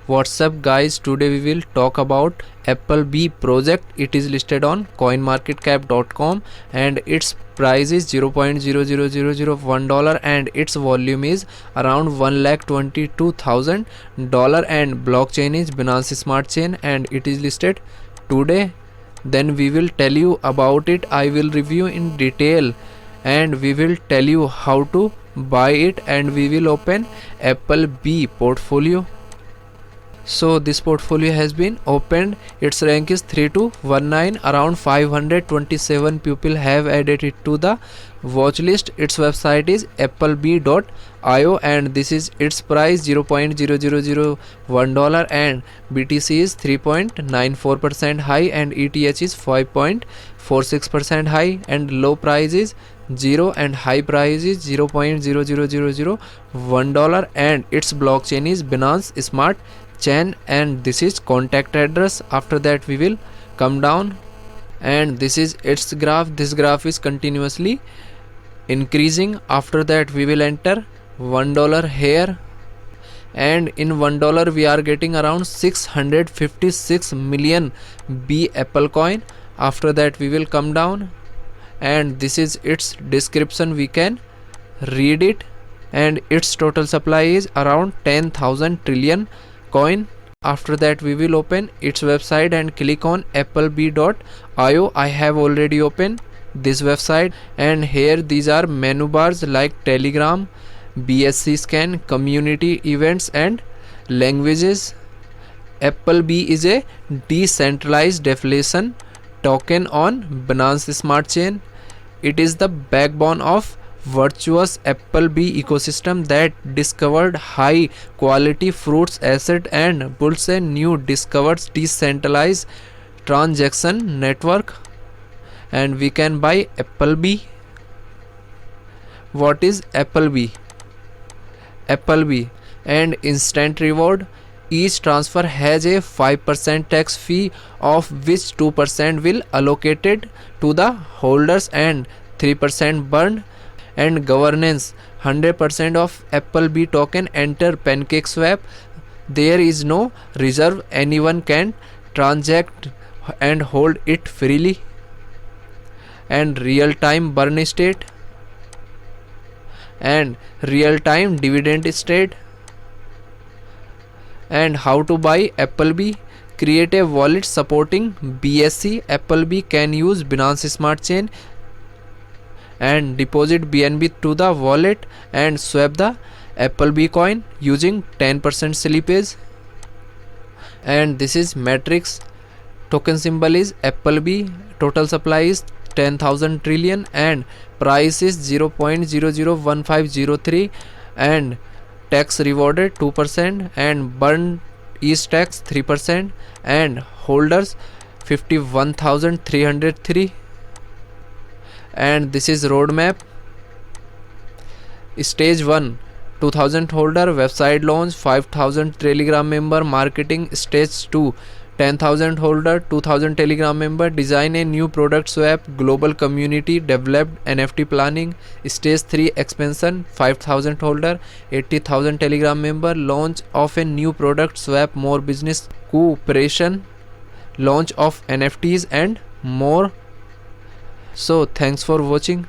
What's up guys, today we will talk about Applebee project. It is listed on coinmarketcap.com and its price is $0.00001 and its volume is around $1,22,000 and blockchain is Binance Smart Chain and it is listed today. Then we will tell you about it. I will review in detail and we will tell you how to buy it and we will open Applebee portfolio. So this portfolio has been opened. Its rank is 3219. Around 527 people have added it to the watch list. Its website is applebee.io and this is its price $0.0001 and BTC is 3.94% high and ETH is 5.46% high and low price is 0 and high price is $0.00001 and its blockchain is Binance Smart Chain and this is contact address. After that we will come down and this is its graph. This graph is continuously increasing. After that we will enter $1 here and in $1 we are getting around 656 million B Apple coin. After that we will come down and this is its description, we can read it and its total supply is around 10,000 trillion coin. After that we will open its website and click on applebee.io. I have already opened this website and here these are menu bars like Telegram, BSC scan, community events and languages. Applebee is a decentralized deflation token on Binance Smart Chain. It is the backbone of virtuous Applebee ecosystem that discovered high quality fruits asset and builds a new discovered decentralized transaction network and we can buy Applebee. What is Applebee? Applebee and instant reward. Each transfer has a 5% tax fee of which 2% will allocated to the holders and 3% burned. And governance, 100% of Applebee token enter PancakeSwap. There is no reserve, anyone can transact and hold it freely. And real-time burn state and real-time dividend state. And how to buy Applebee? Create a wallet supporting BSC. Applebee can use Binance Smart Chain and deposit BNB to the wallet and swap the Applebee coin using 10% slippage. And this is matrix. Token symbol is Applebee. Total supply is 10,000 trillion and price is 0.001503 and tax rewarded 2% and burn is tax 3% and holders 51,303. And this is roadmap. Stage 1 2000 holder, website launch, 5000 Telegram member, marketing. Stage 2 10,000 holder, 2000 Telegram member, design a new product swap, global community, developed NFT planning. Stage 3 expansion, 5000 holder, 80,000 Telegram member, launch of a new product swap, more business cooperation, launch of NFTs and more. So thanks for watching.